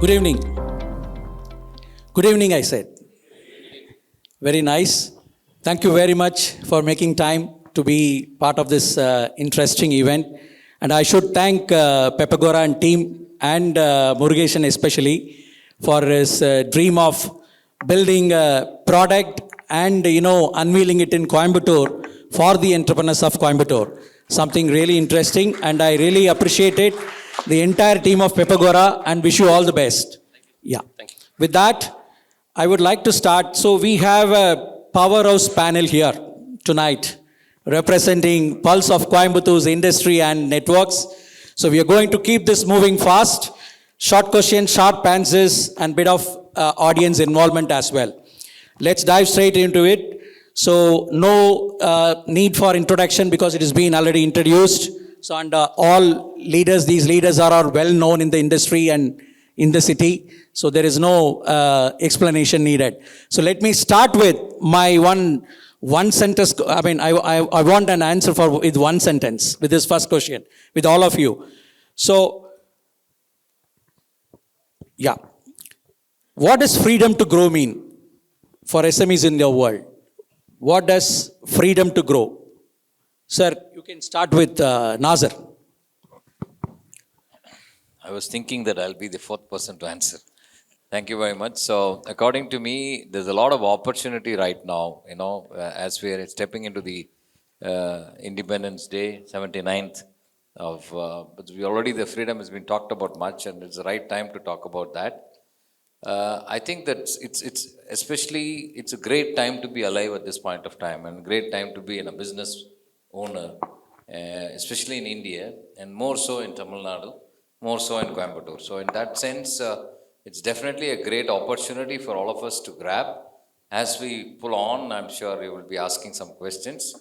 Good evening. Good evening, I said. Very nice. Thank you very much for making time to be part of this interesting event. And I should thank Pepagora and team and Murugesan especially for his dream of building a product and unveiling it in Coimbatore for the entrepreneurs of Coimbatore. Something really interesting, and I really appreciate it. The entire team of Pepagora, and wish you all the best. Yeah. Thank you. With that, I would like to start. So we have a powerhouse panel here tonight representing Pulse of Coimbatore industry and networks. So we are going to keep this moving fast. Short questions, sharp answers, and bit of audience involvement as well. Let's dive straight into it. So no need for introduction because it has been already introduced. So and all leaders, these leaders are well known in the industry and in the city. So there is no explanation needed. So let me start with my one sentence. I mean, I want an answer with one sentence with this first question with all of you. So, yeah. What does freedom to grow mean for SMEs in your world? What does freedom to grow? Sir, you can start with Nazar. I was thinking that I'll be the fourth person to answer. Thank you very much. So, according to me, there's a lot of opportunity right now, as we are stepping into the Independence Day, 79th but the freedom has been talked about much, and it's the right time to talk about that. I think that it's a great time to be alive at this point of time, and a great time to be in a business owner, especially in India, and more so in Tamil Nadu, more so in Coimbatore. So in that sense, it's definitely a great opportunity for all of us to grab. As we pull on, I'm sure you will be asking some questions.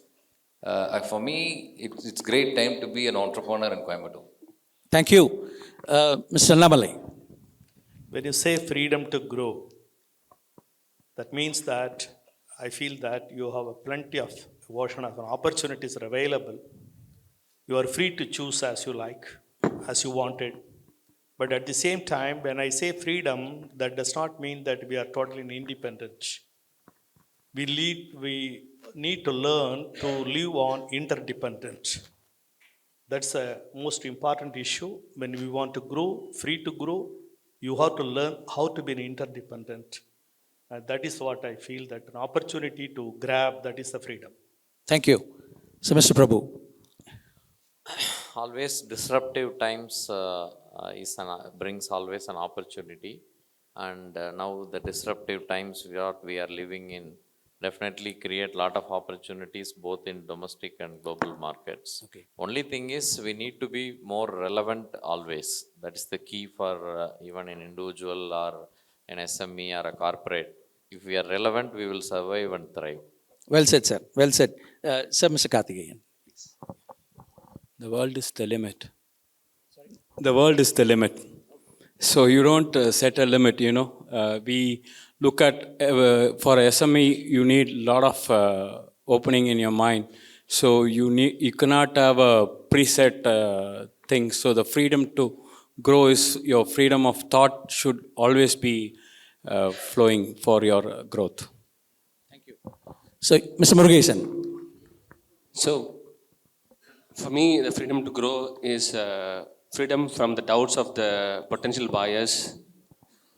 For me, it's a great time to be an entrepreneur in Coimbatore. Thank you. Mr. Namalai. When you say freedom to grow, that means that I feel that you have plenty of version of opportunities are available. You are free to choose as you like, as you wanted. But at the same time, when I say freedom, that does not mean that we are totally independent. We need to learn to live on interdependent. That's a most important issue. When we want to grow, free to grow, you have to learn how to be interdependent. And that is what I feel, that an opportunity to grab, that is the freedom. Thank you. So, Mr. Prabhu. Always disruptive times brings always an opportunity, and now the disruptive times we are living in definitely create a lot of opportunities both in domestic and global markets. Okay. Only thing is we need to be more relevant always. That is the key for even an individual or an SME or a corporate. If we are relevant, we will survive and thrive. Well said, sir. Well said. Sir, Mr. Karthikeyan. The world is the limit. Sorry? The world is the limit. So you don't set a limit, We look at, for SME, you need a lot of opening in your mind. So you cannot have a preset thing. So the freedom to grow is your freedom of thought should always be flowing for your growth. Thank you. So, Mr. Murugesan. So, for me, the freedom to grow is freedom from the doubts of the potential buyers,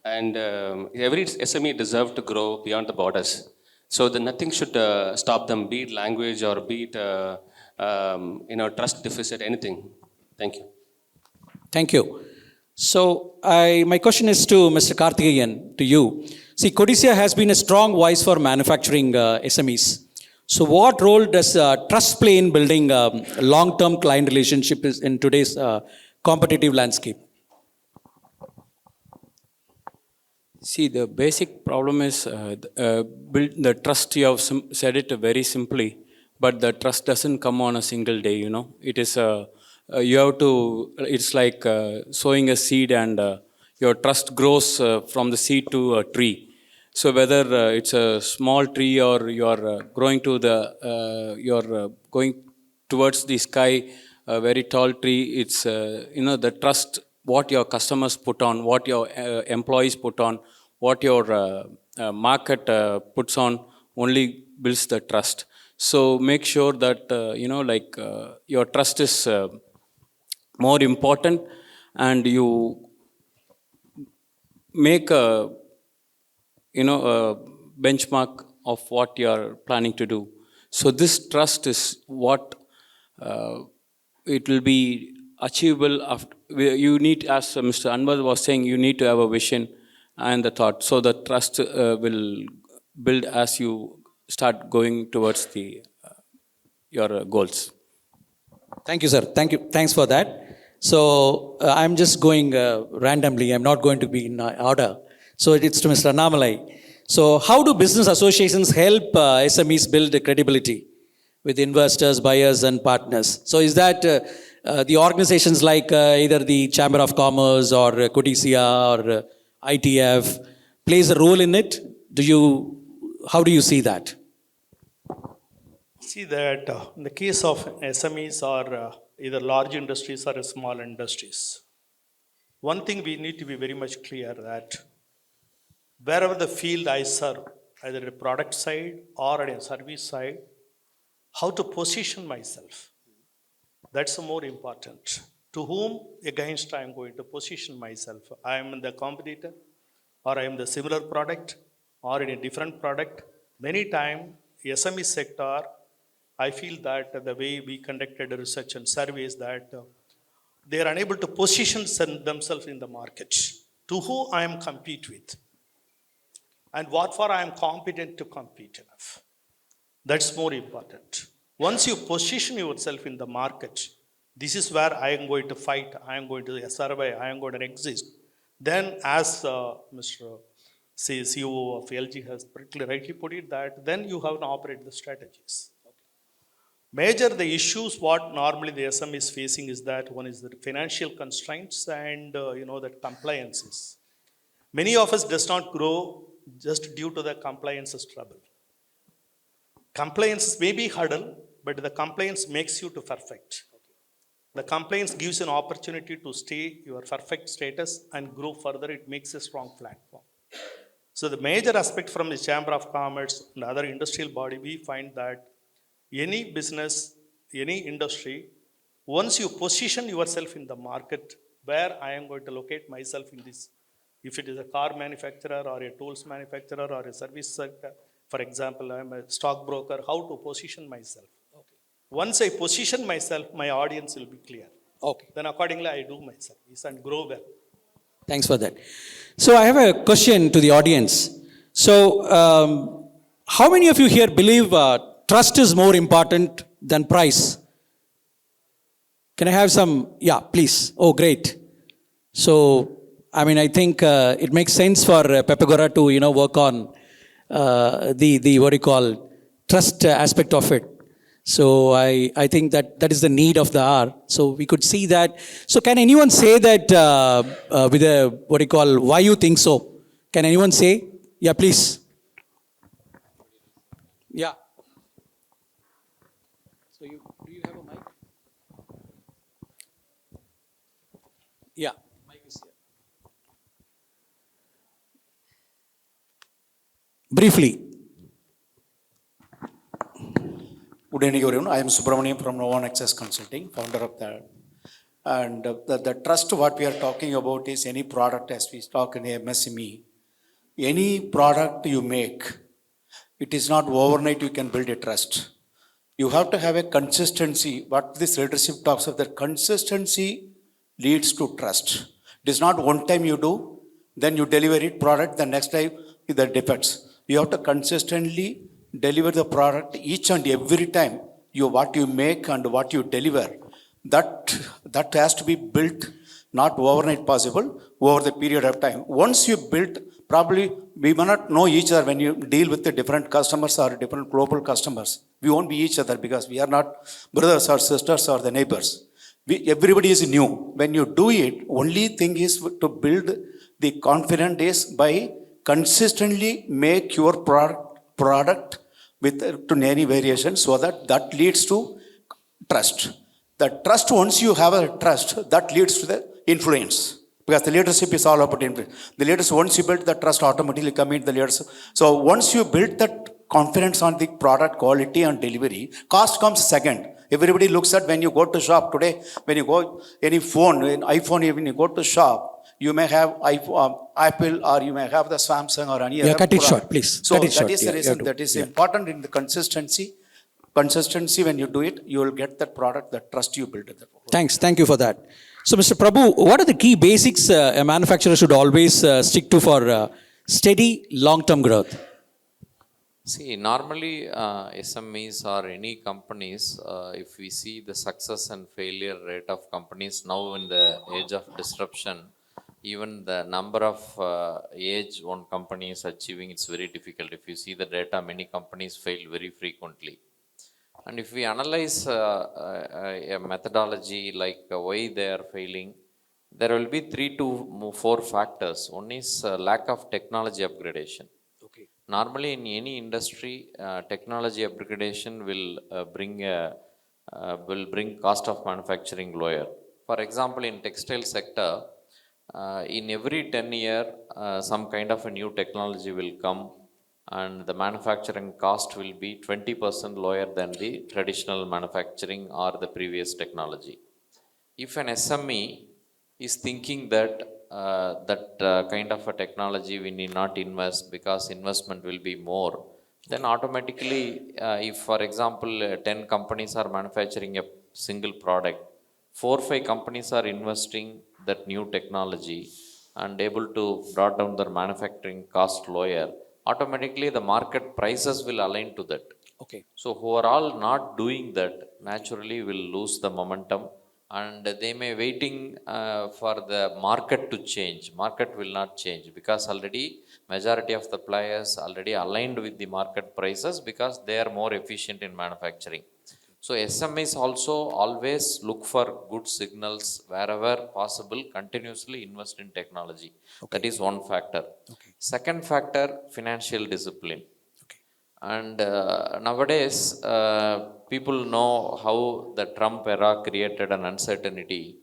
and every SME deserves to grow beyond the borders. So, nothing should stop them, be it language or be it trust deficit, anything. Thank you. Thank you. So, my question is to Mr. Karthikeyan, to you. See, Codicea has been a strong voice for manufacturing SMEs. So what role does trust play in building long-term client relationship in today's competitive landscape? See, the basic problem is build the trust. You have said it very simply, but the trust doesn't come on a single day, It is, you have to, it's like sowing a seed, and your trust grows from the seed to a tree. So whether it's a small tree or you're growing to you're going towards the sky, a very tall tree, it's, the trust what your customers put on, what your employees put on, what your market puts on, only builds the trust. So make sure that your trust is more important, and you make a a benchmark of what you are planning to do. So this trust is what uh, it will be achievable. After you need, as Mr. Anwar was saying, you need to have a vision and the thought. So the trust will build as you start going towards the your goals. Thank you, sir. Thank you. Thanks for that. So I'm just going randomly. I'm not going to be in order. So it's to Mr. Annamalai. So how do business associations help SMEs build credibility with investors, buyers, and partners? So is that the organizations like either the Chamber of Commerce or Codicia or ITF plays a role in it? How do you see that? See that in the case of SMEs or either large industries or small industries, one thing we need to be very much clear that wherever the field I serve, either a product side or a service side, how to position myself. That's more important. To whom against I am going to position myself. I am the competitor, or I am the similar product, or in a different product. Many times, SME sector, I feel that the way we conducted research and surveys that they are unable to position themselves in the market. To who I am compete with, and what for I am competent to compete enough. That's more important. Once you position yourself in the market, this is where I am going to fight, I am going to survey, I am going to exist. Then, as Mr. CEO of LG has pretty rightly put it, that then you have to operate the strategies. Major the issues what normally the SME is facing is that one is the financial constraints and that compliances. Many of us does not grow just due to the compliances trouble. Compliance may be hurdle, but the compliance makes you to perfect. The compliance gives an opportunity to stay your perfect status and grow further. It makes a strong platform. So the major aspect from the Chamber of Commerce and other industrial body, we find that any business, any industry, once you position yourself in the market, where I am going to locate myself in this, if it is a car manufacturer or a tools manufacturer or a service sector, for example, I am a stockbroker, how to position myself. Okay. Once I position myself, my audience will be clear. Okay. Then accordingly, I do my service and grow well. Thanks for that. So I have a question to the audience. So how many of you here believe trust is more important than price? Can I have some? Yeah, please. Oh, great. So, I think it makes sense for Pepagora to, work on the what do you call, trust aspect of it. So I think that is the need of the hour. So we could see that. So can anyone say that with a, what do you call, why you think so? Can anyone say? Yeah, please. Yeah. So do you have a mic? Yeah. Mic is here. Briefly. Good evening, everyone. I am Subramaniam from No One Access Consulting, founder of that. And the trust what we are talking about is any product, as we talk in MSME. Any product you make, it is not overnight you can build a trust. You have to have a consistency. What this leadership talks of, that consistency leads to trust. It is not one time you do, then you deliver it product, the next time the defects. You have to consistently deliver the product each and every time. What you make and what you deliver, that has to be built, not overnight possible, over the period of time. Once you build, probably we may not know each other when you deal with the different customers or different global customers. We won't be each other because we are not brothers or sisters or the neighbors. Everybody is new. When you do it, only thing is to build the confidence is by consistently make your product with to any variation, so that leads to trust. The trust, once you have a trust, that leads to the influence. Because the leadership is all about influence. The leaders, once you build the trust, automatically commit the leaders. So once you build that confidence on the product quality and delivery, cost comes second. Everybody looks at when you go to shop today, when you go any phone, in iPhone, when you go to shop, you may have Apple or you may have the Samsung or any Yeah, other cut it product. short, please. So Cut it that short. is the Yeah, you reason have to- that is yeah. important in the consistency. Consistency, when you do it, you will get that product, that trust you build. Thanks. Thank you for that. So, Mr. Prabhu, what are the key basics a manufacturer should always stick to for steady long-term growth? See, normally SMEs or any companies, if we see the success and failure rate of companies now in the age of disruption, even the number of age one company is achieving, it's very difficult. If you see the data, many companies fail very frequently. And if we analyze a methodology like why they are failing, there will be 3 to 4 factors. One is lack of technology upgradation. Normally, in any industry, technology upgradation will bring cost of manufacturing lower. For example, in textile sector, in every 10 year, some kind of a new technology will come, and the manufacturing cost will be 20% lower than the traditional manufacturing or the previous technology. If an SME is thinking that kind of a technology we need not invest because investment will be more, then automatically, if for example 10 companies are manufacturing a single product, 4 5 companies are investing that new technology and able to brought down their manufacturing cost lower, automatically the market prices will align to that. Okay. So who are all not doing that naturally will lose the momentum, and they may waiting for the market to change. Market will not change because already majority of the players already aligned with the market prices because they are more efficient in manufacturing. So SMEs also always look for good signals wherever possible, continuously invest in technology. That is one factor. Second factor, financial discipline. And nowadays, people know how the Trump era created an uncertainty,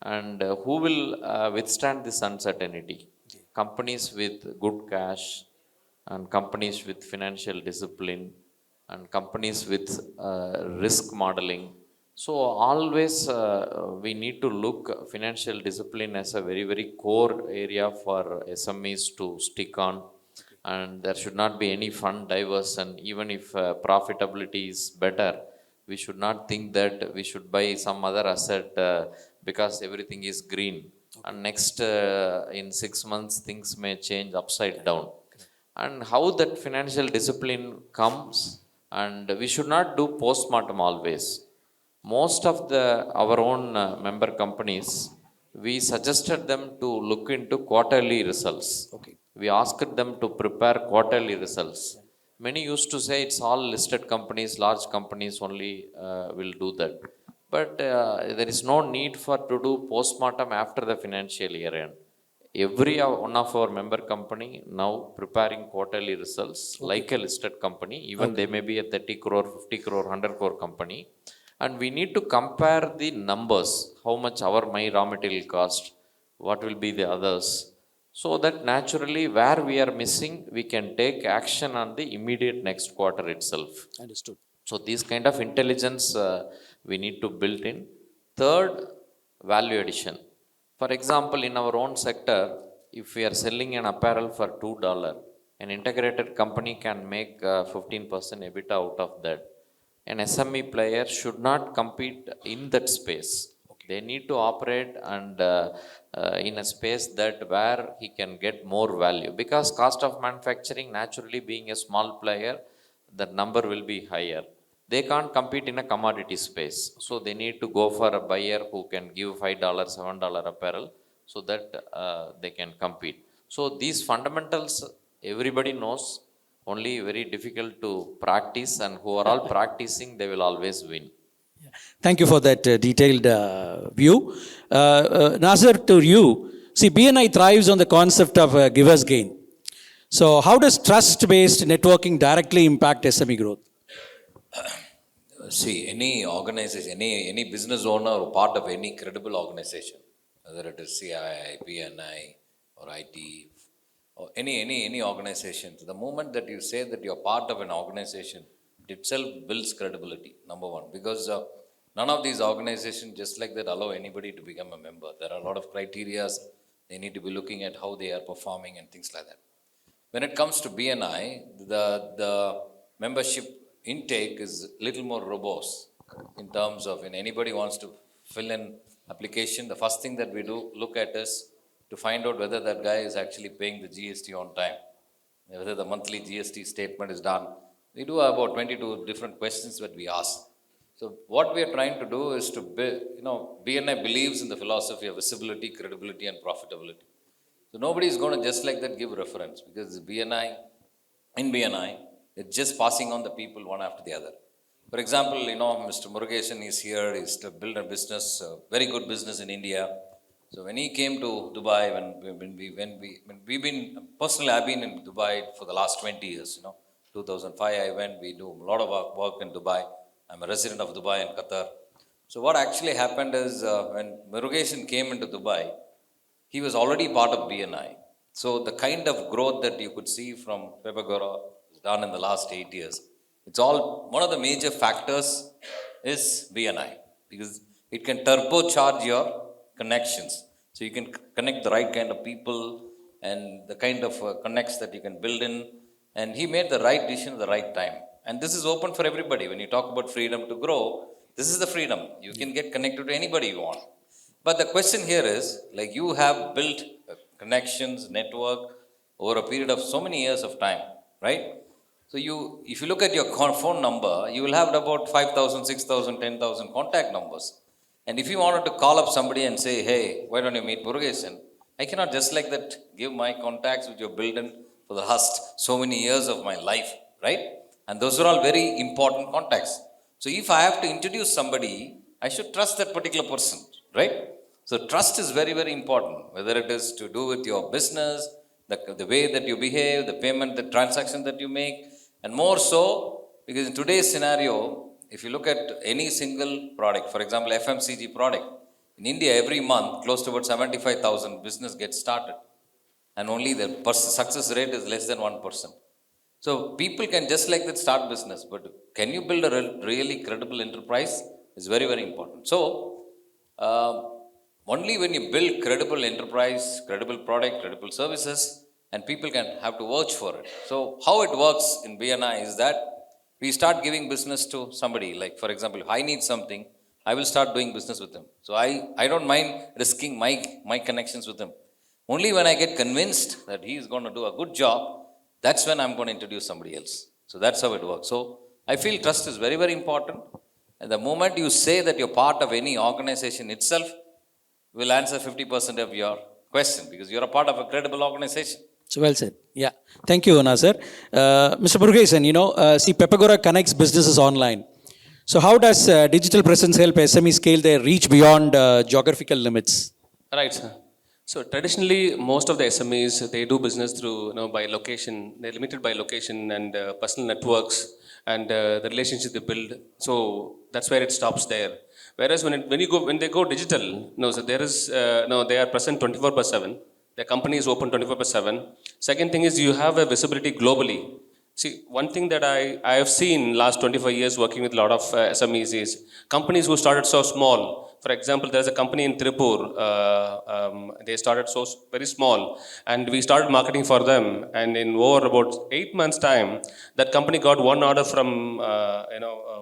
and who will withstand this uncertainty? Companies with good cash, and companies with financial discipline, and companies with risk modeling. So always we need to look financial discipline as a very very core area for SMEs to stick on, and there should not be any fund diversion. Even if profitability is better, we should not think that we should buy some other asset because everything is green, and next in 6 months things may change upside down. And how that financial discipline comes, and we should not do postmortem always. Most of our own member companies, we suggested them to look into quarterly results. Okay. We asked them to prepare quarterly results. Many used to say it's all listed companies, large companies only will do that. But there is no need for to do postmortem after the financial year end. Every one of our member company now preparing quarterly results like a listed company. Even they may be a 30 crore, 50 crore, 100 crore company. And we need to compare the numbers, how much my raw material cost, what will be the others, so that naturally where we are missing, we can take action on the immediate next quarter itself. Understood. So these kind of intelligence we need to build in. Third, value addition. For example, in our own sector, if we are selling an apparel for $2, an integrated company can make 15% EBITDA out of that. An SME player should not compete in that space. They need to operate and in a space that where he can get more value, because cost of manufacturing, naturally being a small player, the number will be higher. They can't compete in a commodity space, so they need to go for a buyer who can give $5, $7 apparel, so that they can compete. So these fundamentals everybody knows, only very difficult to practice, and who are all practicing, they will always win. Thank you for that detailed view. Nasir, to you, see, BNI thrives on the concept of giver's gain. So how does trust-based networking directly impact SME growth? See, any organization, any business owner or part of any credible organization whether it is CII, BNI, or IT, or any organization. The moment that you say that you're part of an organization, it itself builds credibility, number one, because none of these organizations just like that allow anybody to become a member. There are a lot of criteria. They need to be looking at how they are performing and things like that. When it comes to BNI, the membership intake is little more robust in terms of when anybody wants to fill in application, the first thing that we do look at is to find out whether that guy is actually paying the GST on time, whether the monthly GST statement is done. We do about 22 different questions that we ask. So what we are trying to do is to build, BNI believes in the philosophy of visibility, credibility, and profitability. So nobody is going to just like that give reference because BNI, it's just passing on the people one after the other. For example, Mr. Murugesan is here, he's to build a business, a very good business in India. So when he came to Dubai, we've been, personally I've been in Dubai for the last 20 years, 2005 I went, we do a lot of our work in Dubai. I'm a resident of Dubai and Qatar. So what actually happened is when Murugesan came into Dubai, he was already part of BNI. So the kind of growth that you could see from Pepagora is done in the last 8 years. It's all, one of the major factors is BNI because it can turbocharge your connections. So you can connect the right kind of people and the kind of connects that you can build in. And he made the right decision at the right time. And this is open for everybody. When you talk about freedom to grow, this is the freedom. You can get connected to anybody you want. But the question here is, like you have built connections, network over a period of so many years of time, right? So if you look at your phone number, you will have about 5,000, 6,000, 10,000 contact numbers. And if you wanted to call up somebody and say, hey, why don't you meet Murugesan? I cannot just like that give my contacts which you've built in for the last so many years of my life, right? And those are all very important contacts. So if I have to introduce somebody, I should trust that particular person, right? So trust is very, very important, whether it is to do with your business, the way that you behave, the payment, the transaction that you make, and more so, because in today's scenario, if you look at any single product, for example, FMCG product, in India every month, close to about 75,000 business gets started. And only the success rate is less than 1%. So people can just like that start business, but can you build a really credible enterprise is very, very important. So only when you build credible enterprise, credible product, credible services, and people can have to vouch for it. So how it works in BNI is that we start giving business to somebody. Like for example, if I need something, I will start doing business with them. So I don't mind risking my connections with them. Only when I get convinced that he is going to do a good job, that's when I'm going to introduce somebody else. So that's how it works. So I feel trust is very, very important. And the moment you say that you're part of any organization itself, will answer 50% of your question because you're a part of a credible organization. So well said. Yeah. Thank you, Nasir. Mr. Murugesan, see, Pepagora connects businesses online. So how does digital presence help SME scale their reach beyond geographical limits? Right, sir. So traditionally, most of the SMEs, they do business through, by location. They're limited by location and personal networks and the relationship they build. So that's where it stops there. Whereas when they go digital, so there is, they are present 24/7. The company is open 24/7. Second thing is you have a visibility globally. See, one thing that I have seen last 25 years working with a lot of SMEs is companies who started so small. For example, there's a company in Tirupur, they started so very small and we started marketing for them, and in over about 8 months time, that company got one order from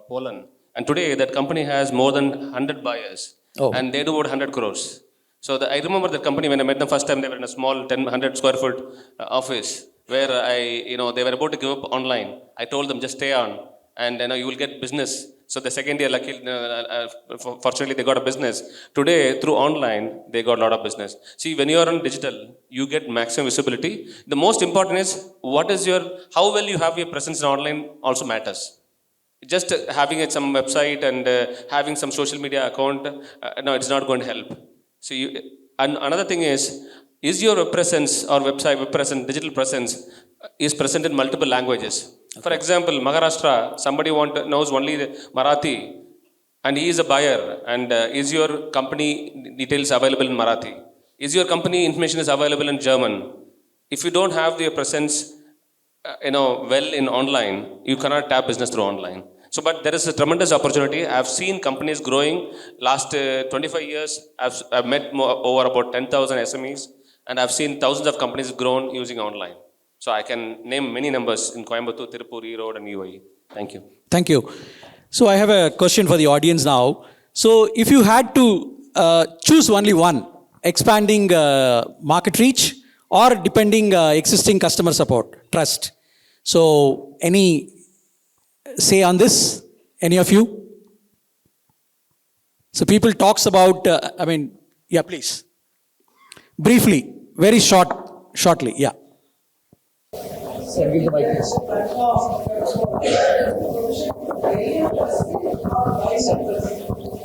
Poland, and today that company has more than 100 buyers and they do about 100 crores. So I remember the company when I met them first time, they were in a small 100 square foot office where they were about to give up online. I told them just stay on and you will get business. So the second year, luckily, fortunately, they got a business. Today, through online, they got a lot of business. See, when you are on digital, you get maximum visibility. The most important is how well you have your presence in online also matters. Just having some website and having some social media account, no, it's not going to help. So and another thing is your presence or web presence, digital presence is present in multiple languages. Okay. For example, Maharashtra, somebody knows only the Marathi. and he is a buyer, and is your company details available in Marathi? Is your company information is available in German? If you don't have the presence, well in online, you cannot tap business through online. So, but there is a tremendous opportunity. I've seen companies growing. Last 25 years, I've met over about 10,000 SMEs, and I've seen thousands of companies grown using online. So I can name many numbers in Coimbatore, Tirupur, Erode, and UAE. Thank you. Thank you. So I have a question for the audience now. So if you had to choose only one, expanding market reach or depending existing customer support, trust. So any say on this? Any of you? So people talks about, yeah, please. Briefly, very shortly, yeah.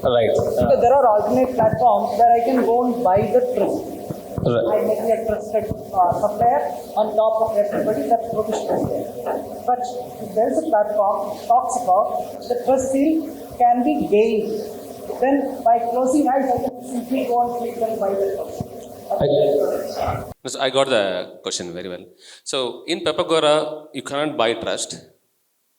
Right. Because there are alternate platforms where I can go and buy the trust. I make a trusted supplier on top of everybody that's professional there. But if there is a platform talks about the trust seal can be gained, then by closing eyes I can simply go and click and buy the trust. So I got the question very well. So in Pepagora, you cannot buy trust.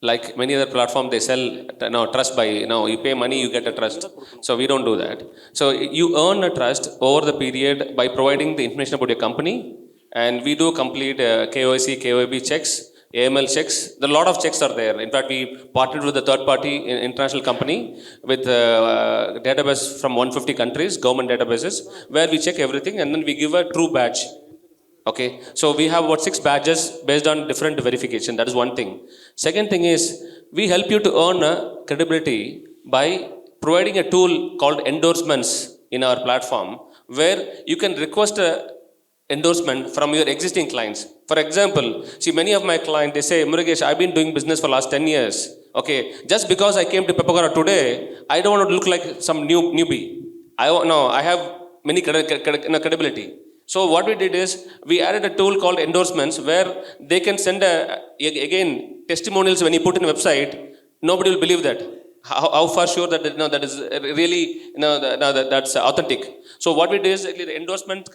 Like many other platforms, they sell trust by, you pay money, you get a trust. So we don't do that. So you earn a trust over the period by providing the information about your company. And we do complete KYC, KYB checks, AML checks. There are a lot of checks are there. In fact, we partnered with a third party international company with database from 150 countries, government databases, where we check everything and then we give a true badge. Okay, so we have about 6 badges based on different verification. That is one thing. Second thing is, we help you to earn credibility by providing a tool called endorsements in our platform, where you can request a endorsement from your existing clients. For example, see, many of my clients, they say, Murugesh, I've been doing business for last 10 years. Okay, just because I came to Pepagora today, I don't want to look like some newbie. I have many credibility. So what we did is, we added a tool called endorsements, where they can send again testimonials. When you put in a website, nobody will believe that. How far sure that that is really that's authentic. So what we did is, the endorsement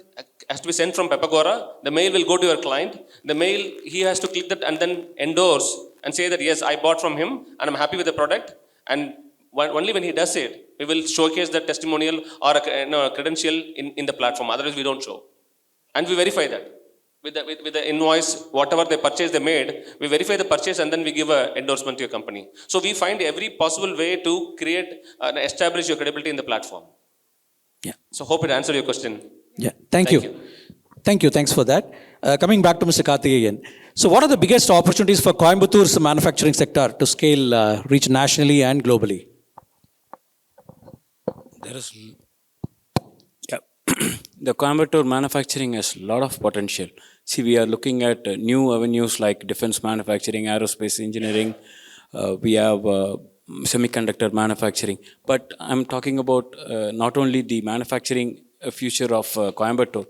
has to be sent from Pepagora. The mail will go to your client. The mail, he has to click that and then endorse and say that yes, I bought from him and I'm happy with the product. And only when he does it, we will showcase that testimonial or a credential in the platform. Otherwise, we don't show. And we verify that with the invoice, whatever the purchase they made, we verify the purchase and then we give an endorsement to your company. So we find every possible way to create and establish your credibility in the platform. Yeah. So hope it answered your question. Yeah, thank you. Thank you, thanks for that. Coming back to Mr. Karthikeyan. So what are the biggest opportunities for Coimbatore manufacturing sector to scale, reach nationally and globally? There is, the Coimbatore manufacturing has a lot of potential. See, we are looking at new avenues like defense manufacturing, aerospace engineering. We have semiconductor manufacturing. But I'm talking about not only the manufacturing future of Coimbatore.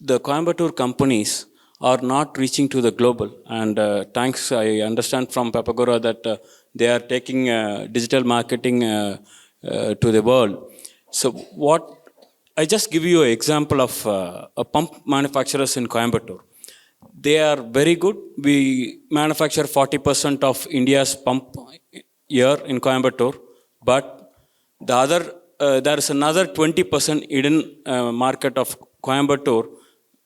The Coimbatore companies are not reaching to the global. And thanks, I understand from Pepagora that they are taking digital marketing to the world. So what I just give you an example of a pump manufacturers in Coimbatore. They are very good. We manufacture 40% of India's pump here in Coimbatore, but the other there is another 20% hidden market of Coimbatore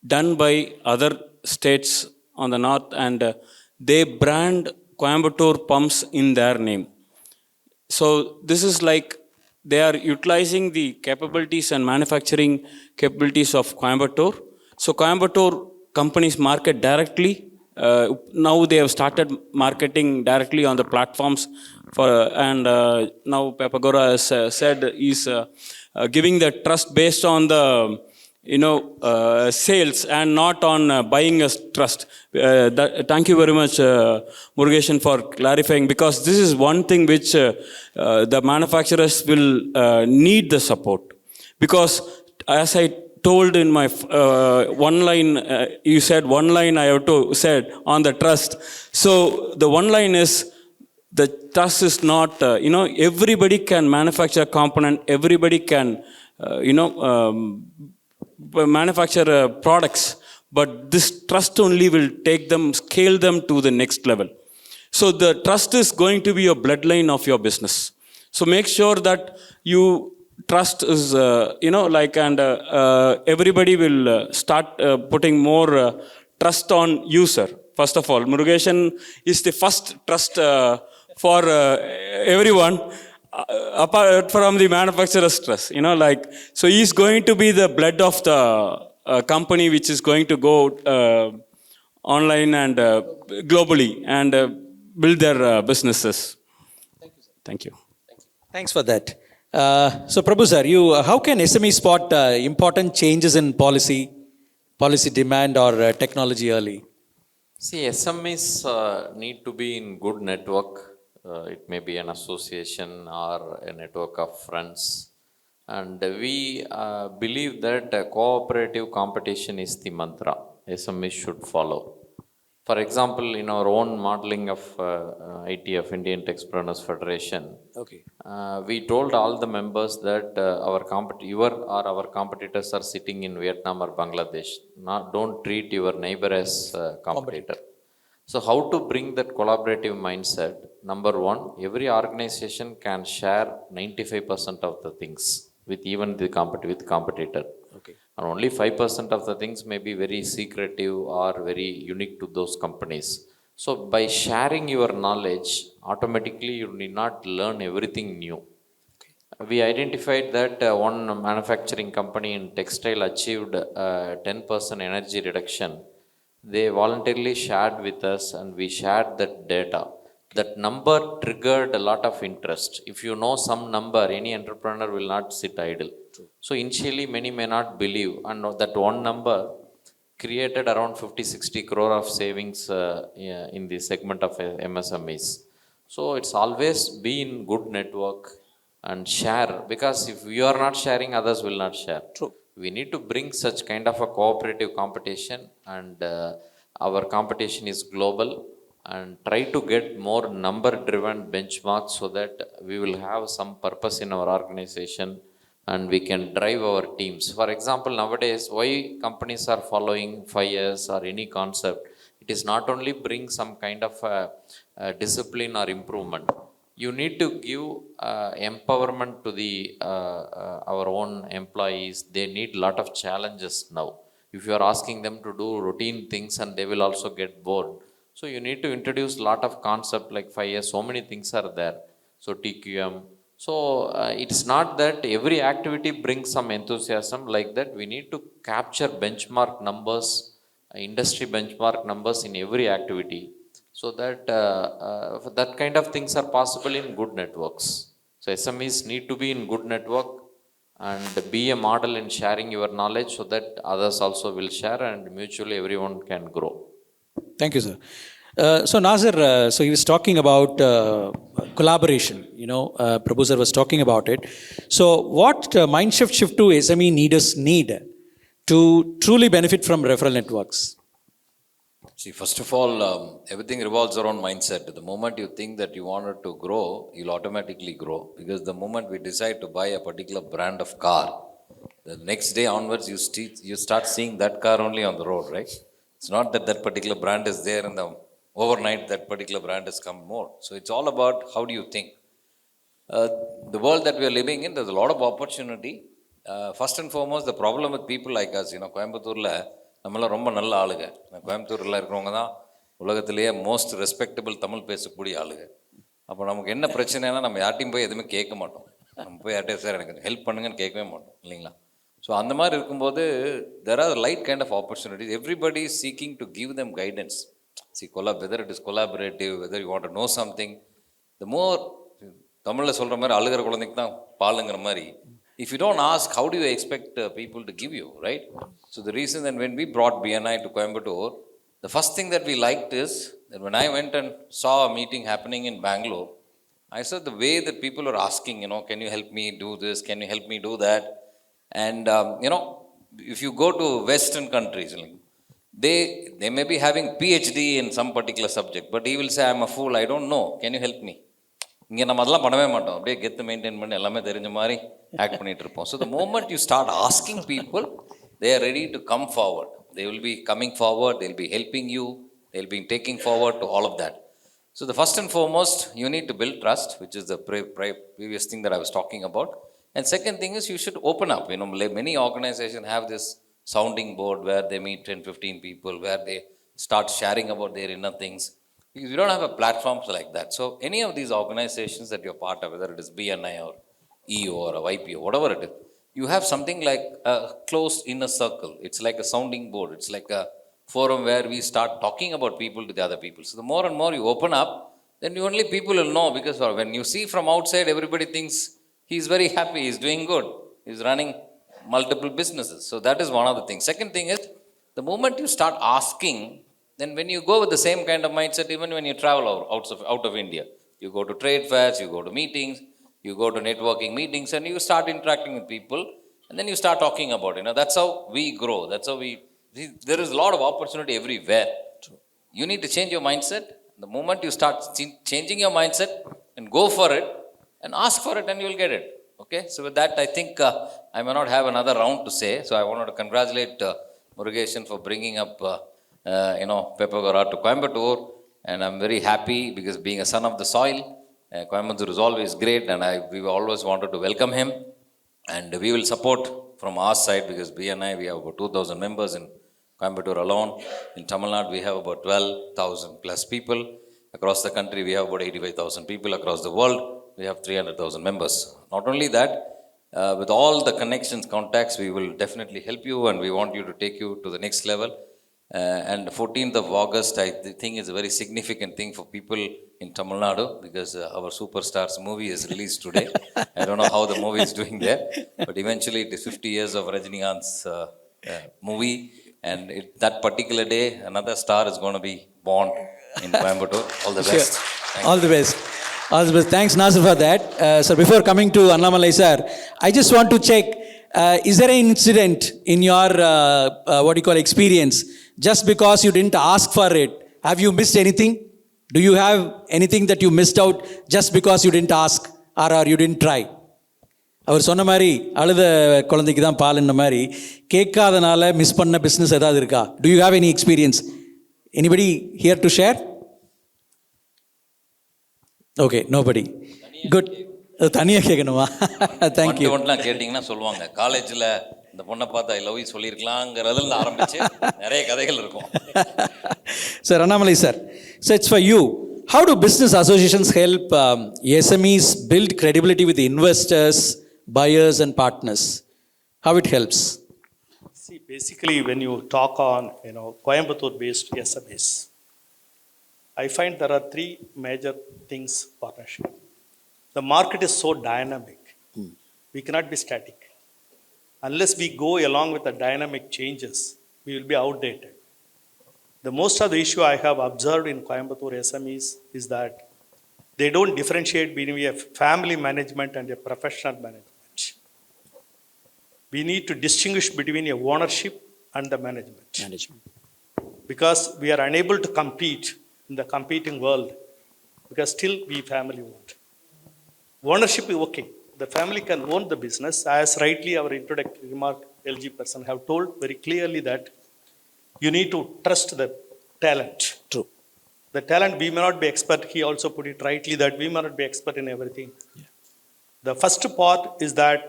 done by other states on the north, and they brand Coimbatore pumps in their name. So this is like they are utilizing the capabilities and manufacturing capabilities of Coimbatore. So Coimbatore companies market directly. Now they have started marketing directly on the platforms and now Pepagora has said is giving the trust based on the sales and not on buying a trust. Thank you very much, Murugeshan, for clarifying, because this is one thing which the manufacturers will need the support. Because as I told in my one line, you said one line I have to said on the trust. So the one line is the trust is not, everybody can manufacture a component, everybody can, manufacture products, but this trust only will take them, scale them to the next level. So the trust is going to be a bloodline of your business. So make sure that you trust is, everybody will start putting more trust on user. First of all, Murugeshan is the first trust for everyone apart from the manufacturer's trust. So he's going to be the blood of the company which is going to go online and globally and build their businesses. Thank you. Thanks for that. So, Prabhu sir, how can SME spot important changes in policy demand or technology early? See, SMEs need to be in good network. It may be an association or a network of friends. And we believe that cooperative competition is the mantra SMEs should follow. For example, in our own modeling of ITF, Indian Techpreneurs Federation, Okay. we told all the members that our competitors are sitting in Vietnam or Bangladesh. Don't treat your neighbor as competitor. So how to bring that collaborative mindset? Number one, every organization can share 95% of the things with even the competitor. Okay. And only 5% of the things may be very secretive or very unique to those companies. So by sharing your knowledge, automatically you need not learn everything new. We identified that one manufacturing company in textile achieved 10% energy reduction. They voluntarily shared with us and we shared that data. That number triggered a lot of interest. If you know some number, any entrepreneur will not sit idle. So initially many may not believe, and that one number created around 50-60 crore of savings in the segment of MSMEs. So it's always be in good network and share, because if you are not sharing, others will not share. True. We need to bring such kind of a cooperative competition, and our competition is global, and try to get more number driven benchmarks so that we will have some purpose in our organization and we can drive our teams. For example, nowadays, why companies are following 5 years or any concept, it is not only bring some kind of discipline or improvement. You need to give empowerment to our own employees. They need a lot of challenges now. If you are asking them to do routine things, and they will also get bored. So you need to introduce a lot of concept like 5 years. So many things are there. So TQM. So it's not that every activity brings some enthusiasm like that. We need to capture benchmark numbers, industry benchmark numbers in every activity, so that that kind of things are possible in good networks. So SMEs need to be in good network and be a model in sharing your knowledge, so that others also will share and mutually everyone can grow. Thank you, sir. So Nazir, so he was talking about collaboration. Prabhu sir was talking about it. So what mind shift do SME leaders need to truly benefit from referral networks? See, first of all, everything revolves around mindset. The moment you think that you wanted to grow, you'll automatically grow. Because the moment we decide to buy a particular brand of car, the next day onwards, you start seeing that car only on the road, right? It's not that that particular brand is there and overnight that particular brand has come more. So it's all about how do you think. The world that we are living in, there's a lot of opportunity. First and foremost, the problem with people like us, கோயம்புத்தூரில் நம்மளாம் ரொம்ப நல்ல ஆளுங்க. கோயம்புத்தூரில் இருக்கிறவங்க தான் உலகத்திலேயே most respectable Tamil பேசக்கூடிய ஆளுங்க. அப்போ நமக்கு என்ன பிரச்சனைனா, நம்ம யார்ட்டையும் போய் எதுவுமே கேட்க மாட்டோம். நம்ம போய் யார்ட்டையும் சார் எனக்கு ஹெல்ப் பண்ணுங்கன்னு கேட்கவே மாட்டோம், இல்லைங்களா? ஸோ அந்த மாதிரி இருக்கும்போது there are light kind of opportunities. Everybody is seeking to give them guidance. See, whether it is collaborative, whether you want to know something, the more தமிழில் சொல்கிற மாதிரி அழுகிற குழந்தைக்கு தான் பாலுங்கிற மாதிரி, if you don't ask, how do you expect people to give you, right? So the reason that when we brought BNI to Coimbatore, the first thing that we liked is that when I went and saw a meeting happening in Bangalore, I saw the way that people are asking, can you help me do this? Can you help me do that? And, if you go to Western countries, they may be having PhD in some particular subject, but he will say, I'm a fool, I don't know, can you help me? இங்கே நம்ம அதெல்லாம் பண்ணவே மாட்டோம், அப்படியே கெத்து maintain பண்ணி எல்லாமே தெரிஞ்ச மாதிரி ஆக்ட் பண்ணிட்டு இருப்போம். So the moment you start asking people, they are ready to come forward. They will be coming forward, they will be helping you, they will be taking forward to all of that. So the first and foremost, you need to build trust, which is the previous thing that I was talking about. And second thing is you should open up. You know, many organizations have this sounding board where they meet 10-15 people, where they start sharing about their inner things. Because you don't have a platform like that. So any of these organizations that you're part of, whether it is BNI or EO or a YPO, whatever it is, you have something like a closed inner circle. It's like a sounding board. It's like a forum where we start talking about people to the other people. So the more and more you open up, then you only people will know, because when you see from outside, everybody thinks he's very happy, he's doing good, he's running multiple businesses. So that is one of the things. Second thing is, the moment you start asking, then when you go with the same kind of mindset, even when you travel out of India, you go to trade fairs, you go to meetings, you go to networking meetings, and you start interacting with people, and then you start talking about it. That's how we grow. That's how there is a lot of opportunity everywhere. You need to change your mindset. The moment you start changing your mindset and go for it and ask for it, and you will get it. Okay, so with that, I think I may not have another round to say, so I wanted to congratulate Murugeshan for bringing up Pepagora to Coimbatore, and I'm very happy because being a son of the soil, Coimbatore is always great, and we always wanted to welcome him, and we will support from our side, because BNI, we have about 2,000 members in Coimbatore alone. In Tamil Nadu, we have about 12,000 plus people. Across the country, we have about 85,000 people. Across the world, we have 300,000 members. Not only that, with all the connections, contacts, we will definitely help you, and we want you to take you to the next level. And the 14th of August, I think, is a very significant thing for people in Tamil Nadu, because our Superstars movie is released today. I don't know how the movie is doing there, but eventually it is 50 years of Rajinikanth's movie, and that particular day, another star is going to be born in Coimbatore. All the best. Sure. All the best. All the best. Thanks, Nasir, for that. So before coming to Annamalai sir, I just want to check, is there an incident in your, experience, just because you didn't ask for it, have you missed anything? Do you have anything that you missed out just because you didn't ask or you didn't try? அவர் சொன்ன மாதிரி அழுத குழந்தைக்கு தான் பாலுன்ன மாதிரி கேட்காதனால miss பண்ண business ஏதாவது இருக்கா? Do you have any experience? Anybody here to share? Okay, nobody. Good. தனியாக கேட்கணுமா? Thank you. ஒன்றுலாம் கேட்டிங்கன்னா சொல்லுவாங்க, காலேஜில் இந்த பொண்ணை பார்த்து ஐ லவ் யூ சொல்லியிருக்கலாங்கிறதுல ஆரம்பிச்சு நிறைய கதைகள் இருக்கும். Sir, Annamalai sir, so it's for you. How do business associations help SMEs build credibility with investors, buyers and partners? How it helps? See, basically when you talk on, Coimbatore-based SMEs, I find there are three major things partnership. The market is so dynamic. We cannot be static. Unless we go along with the dynamic changes, we will be outdated. The most of the issue I have observed in Coimbatore SMEs is that they don't differentiate between a family management and a professional management. We need to distinguish between a ownership and the management. Because we are unable to compete in the competing world, because still we family owned. Ownership is okay. The family can own the business, as rightly our introductory remark, LG person have told very clearly that you need to trust the talent. True. The talent, we may not be expert. He also put it rightly that we may not be expert in everything. Yeah. The first part is that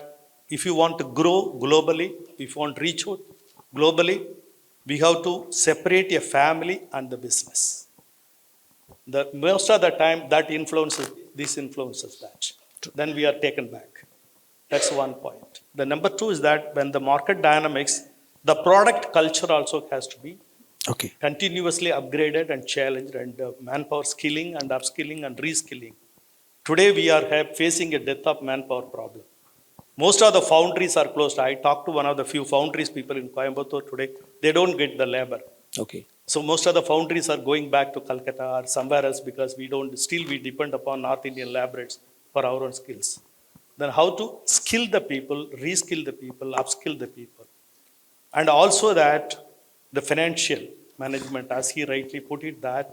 if you want to grow globally, if you want to reach out globally, we have to separate a family and the business. The most of the time that influences, this influences that. True. Then we are taken back. That's one point. The number two is that when the market dynamics, the product culture also has to be continuously upgraded and challenged, and manpower skilling and upskilling and reskilling. Today we are facing a death of manpower problem. Most of the foundries are closed. I talked to one of the few foundries people in Coimbatore today. They don't get the labor. Okay. So most of the foundries are going back to Calcutta or somewhere else, because we depend upon North Indian laborers for our own skills. Then how to skill the people, reskill the people, upskill the people. And also that the financial, management, as he rightly put it, that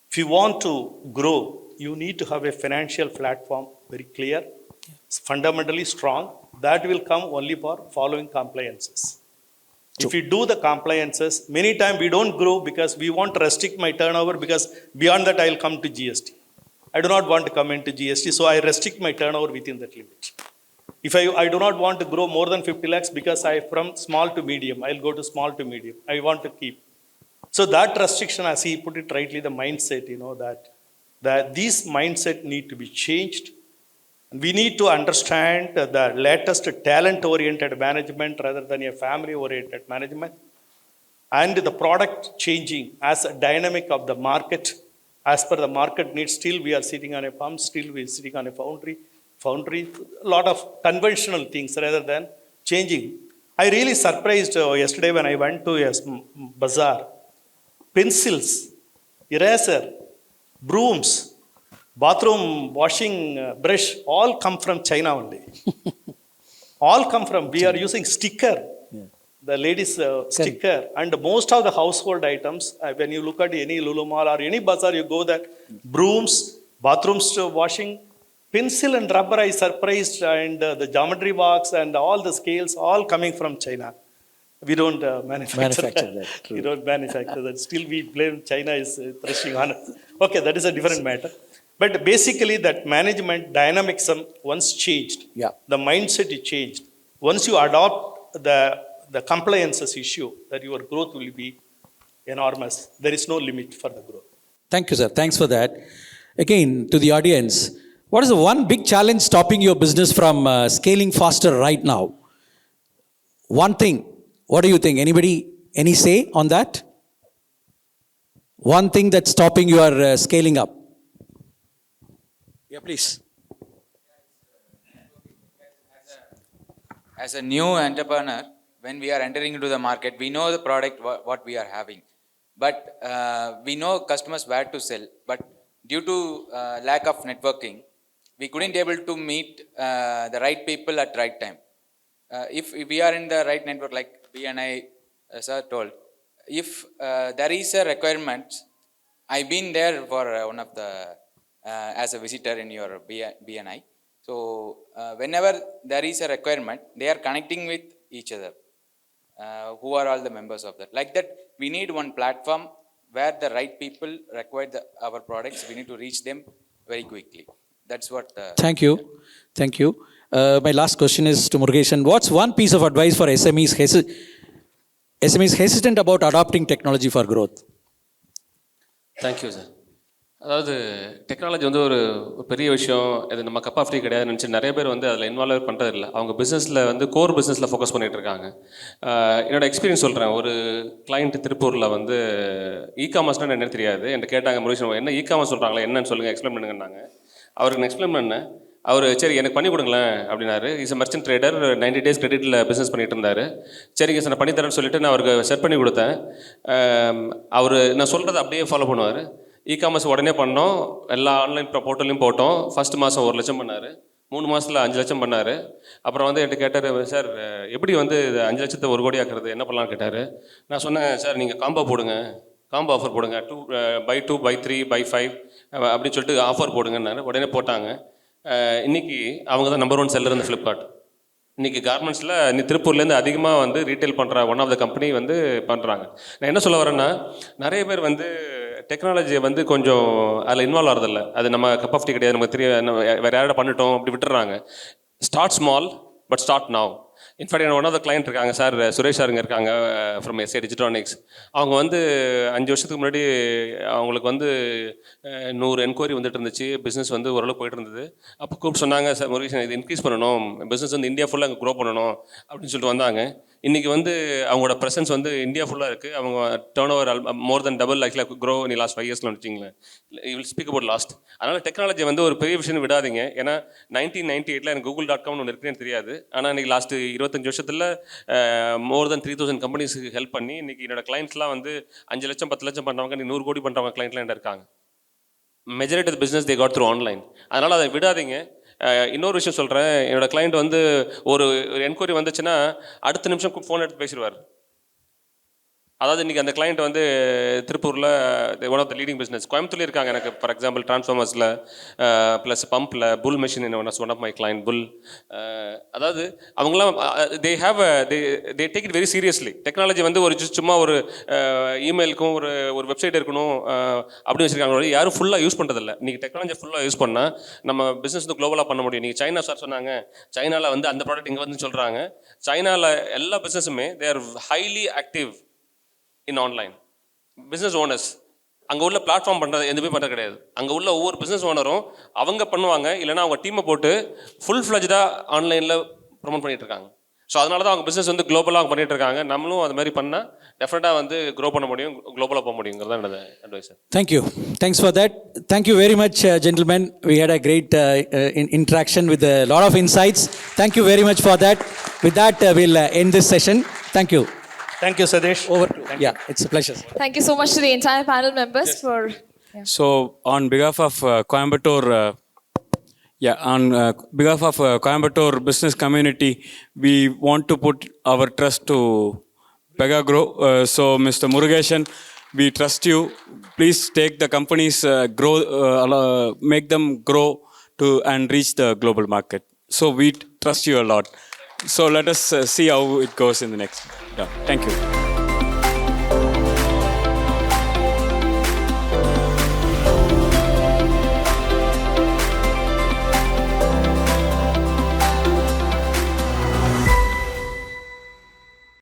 if you want to grow, you need to have a financial platform very clear, fundamentally strong. That will come only for following compliances. If we do the compliances, many times we don't grow because we want to restrict my turnover, because beyond that I'll come to GST. I do not want to come into GST, so I restrict my turnover within that limit. If I do not want to grow more than 50 lakhs because I from small to medium, I'll go to small to medium. I want to keep. So that restriction, as he put it rightly, the mindset, that these mindset need to be changed. We need to understand the latest talent-oriented management rather than a family-oriented management. And the product changing as a dynamic of the market, as per the market needs. Still we are sitting on a pump, still we are sitting on a foundry, a lot of conventional things rather than changing. I really surprised yesterday when I went to a bazaar. Pencils, eraser, brooms, bathroom washing brush, all come from China only. All come from, we are using sticker, the ladies sticker, and most of the household items, when you look at any Lulu Mall or any bazaar, you go there, brooms, bathrooms washing, pencil and rubber, I surprised, and the geometry box and all the scales, all coming from China. We don't manufacture that. We don't manufacture that. Still we blame China is thrashing on us. Okay, that is a different matter. But basically that management dynamicism once changed, the mindset is changed. Once you adopt the compliances issue, that your growth will be enormous. There is no limit for the growth. Thank you, sir. Thanks for that. Again, to the audience, what is the one big challenge stopping your business from scaling faster right now? One thing. What do you think? Anybody, any say on that? One thing that's stopping your scaling up? Yeah, please. As a new entrepreneur, when we are entering into the market, we know the product, what we are having. But we know customers where to sell. But due to lack of networking, we couldn't able to meet the right people at right time. If we are in the right network, like BNI sir told, if there is a requirement, I've been there for one of the, as a visitor in your BNI. So whenever there is a requirement, they are connecting with each other. Who are all the members of that? Like that, we need one platform where the right people require our products. We need to reach them very quickly. That's what. Thank you. Thank you. My last question is to Murugesan. What's one piece of advice for SMEs hesitant about adopting technology for growth? Thank you sir. அதாவது technology வந்து ஒரு பெரிய விஷயம், இது நம்ம cup of tea கிடையாதுன்னு நினச்சி நிறைய பேர் வந்து அதில் இன்வால்வ் பண்ணுறதில்ல. அவங்க பிஸ்னஸில் வந்து கோர் பிஸ்னஸில் ஃபோக்கஸ் பண்ணிகிட்டு இருக்காங்க. என்னோட எக்ஸ்பீரியன்ஸ் சொல்கிறேன். ஒரு கிளைண்ட் திருப்பூரில் வந்து காமர்ஸ்னால் என்னன்னு தெரியாது. என்கிட்ட கேட்டாங்க, முருகேசன் என்ன காமர்ஸ் சொல்கிறாங்களே என்னன்னு சொல்லுங்கள், எக்ஸ்பிளைன் பண்ணுங்கன்னாங்க. அவருக்கு நான் எக்ஸ்பிளைன் பண்ணேன். அவர் சரி எனக்கு பண்ணி கொடுங்களேன் அப்படின்னாரு. Is a merchant trader, 90 days கிரெடிட்டில் பிஸ்னஸ் பண்ணிட்டு இருந்தார். சரிங்க சார் நான் பண்ணித்தரேன்னு சொல்லிட்டு நான் அவருக்கு செட் பண்ணி கொடுத்தேன். அவர் நான் சொல்கிறத அப்படியே ஃபாலோ பண்ணுவார். காமர்ஸ் உடனே பண்ணோம், எல்லா ஆன்லைன் போர்ட்டல்லையும் போட்டோம். ஃபஸ்ட்டு மாதம் 1 லட்சம் பண்ணார், 3 மாதத்தில் 5 லட்சம் பண்ணார். அப்புறம் வந்து என்கிட்ட கேட்டார், சார் எப்படி வந்து 5 லட்சத்தை 1 கோடி ஆக்குறது, என்ன பண்ணலான்னு கேட்டார். நான் சொன்னேன், சார் நீங்கள் காம்போ போடுங்க, காம்போ ஆஃபர் போடுங்க, 2 buy 3 buy 5 அப்படின்னு சொல்லிட்டு ஆஃபர் போடுங்கன்னாரு. உடனே போட்டாங்க. இன்றைக்கி அவங்க தான் நம்பர் 1 செல்லர் இந்த ஃப்ளிப்கார்ட். இன்றைக்கி கார்மெண்ட்ஸில் திருப்பூர்லேருந்து அதிகமாக வந்து ரீட்டைல் பண்ணுற ஒன் ஆஃப் த கம்பெனி வந்து பண்ணுறாங்க. நான் என்ன சொல்ல வரேன்னா, நிறைய பேர் வந்து டெக்னாலஜியை வந்து கொஞ்சம் அதில் இன்வால்வ் ஆகிறதில்ல. அது நம்ம கப் ஆஃப் டீ கிடையாது, நமக்கு தெரியும், வேறு யாரோட பண்ணிட்டோம் அப்படி விட்டுறாங்க. Start small but start now. In fact one of the client இருக்காங்க சார், சுரேஷ் சாருங்க இருக்காங்க ஃப்ரம் எஸ்ஏ டிஜிட்ரானிக்ஸ். அவங்க வந்து 5 வருஷத்துக்கு முன்னாடி அவங்களுக்கு வந்து 100 என்கொயரி வந்துட்டு இருந்துச்சு. பிஸ்னஸ் வந்து ஓரளவு போயிட்டு இருந்தது. அப்போ கூப்பிட்டு சொன்னாங்க, சார் முருகேசன் இது இன்க்ரீஸ் பண்ணணும், பிஸ்னஸ் வந்து இந்தியா ஃபுல்லாக அங்கே க்ரோ பண்ணணும் அப்படின்னு சொல்லிட்டு வந்தாங்க. இன்றைக்கி வந்து அவங்களோட ப்ரெசன்ஸ் வந்து இந்தியா ஃபுல்லாக இருக்குது. அவங்க டர்ன் ஓவர் மோர் தென் டபுள் ஆக்சுவலாக க்ரோ நீ லாஸ்ட் 5 yearsல வச்சிங்களேன். You will speak about last. அதனால் டெக்னாலஜி வந்து ஒரு பெரிய விஷயம் விடாதீங்க. ஏன்னா 1998 எனக்கு google.comனு ஒன்று இருக்குன்னு தெரியாது. ஆனால் இன்றைக்கி லாஸ்ட்டு 25 வருஷத்தில் மோர் தென் 3000 கம்பெனிஸுக்கு ஹெல்ப் பண்ணி இன்றைக்கி என்னோட கிளைண்ட்ஸ்லாம் வந்து 5 லட்சம் 10 லட்சம் பண்ணுறவங்க, நீ 100 கோடி பண்ணுறவங்க கிளைண்ட்லாம் இருக்காங்க. Majority of business they got through online. அதனால் அதை விடாதீங்க. இன்னொரு விஷயம் சொல்கிறேன், என்னோடய கிளைண்ட் வந்து ஒரு என்கொயரி வந்துச்சுன்னா அடுத்த நிமிஷம் ஃபோன் எடுத்து பேசிடுவார். அதாவது இன்றைக்கி அந்த கிளைண்ட் வந்து திருப்பூரில் one of the leading business கோயம்புத்தூர்ல இருக்காங்க. எனக்கு ஃபார் எக்ஸாம்பிள் டிரான்ஸ்ஃபார்மர்ஸில் ப்ளஸ் பம்பில் full machine one of my client full. அதாவது அவங்களாம் they take it very seriously. Technology வந்து ஒரு சும்மா ஒரு இமெயிலுக்கும் ஒரு வெப்சைட் இருக்கணும் அப்படி வச்சுருக்காங்க. யாரும் ஃபுல்லாக யூஸ் பண்ணுறதில்ல. இன்றைக்கி டெக்னாலஜி ஃபுல்லாக யூஸ் பண்ணால் நம்ம பிஸ்னஸ் வந்து குளோபலாக பண்ண முடியும். நீங்கள் சைனா சார் சொன்னாங்க, சைனாவில் வந்து அந்த ப்ராடக்ட் இங்கே வந்து சொல்கிறாங்க. சைனாவில் எல்லா பிஸ்னஸுமே they are highly active in online. Business owners அங்கே உள்ள பிளாட்ஃபார்ம் பண்ணுறது எதுவுமே பண்ணுறது கிடையாது. அங்கே உள்ள ஒவ்வொரு பிஸ்னஸ் ஓனரும் அவங்க பண்ணுவாங்க, இல்லைனா அவங்க டீமை போட்டு ஃபுல் ஃப்ளஜ்டாக ஆன்லைனில் ப்ரொமோட் பண்ணிகிட்டு இருக்காங்க. ஸோ அதனால தான் அவங்க பிஸ்னஸ் வந்து குளோபலாக அவங்க பண்ணிகிட்டு இருக்காங்க. நம்மளும் அது மாதிரி பண்ணால் டெஃபினட்டாக வந்து க்ரோ பண்ண முடியும், குளோபலாக போக முடியுங்கிறது தான் என்னோட advice. Thank you. Thanks for that. Thank you very much, gentlemen. We had a great interaction with a lot of insights. Thank you very much for that. With that, we'll end this session. Thank you. Thank you, Sadesh. Over to it's a pleasure. Thank you so much to the entire panel members for. So, on behalf of Coimbatore, on behalf of Coimbatore business community, we want to put our trust to Pegagrow. So, Mr. Murugeshan, we trust you. Please take the companies, make them grow to and reach the global market. So, we trust you a lot. So, let us see how it goes in the next. Thank you.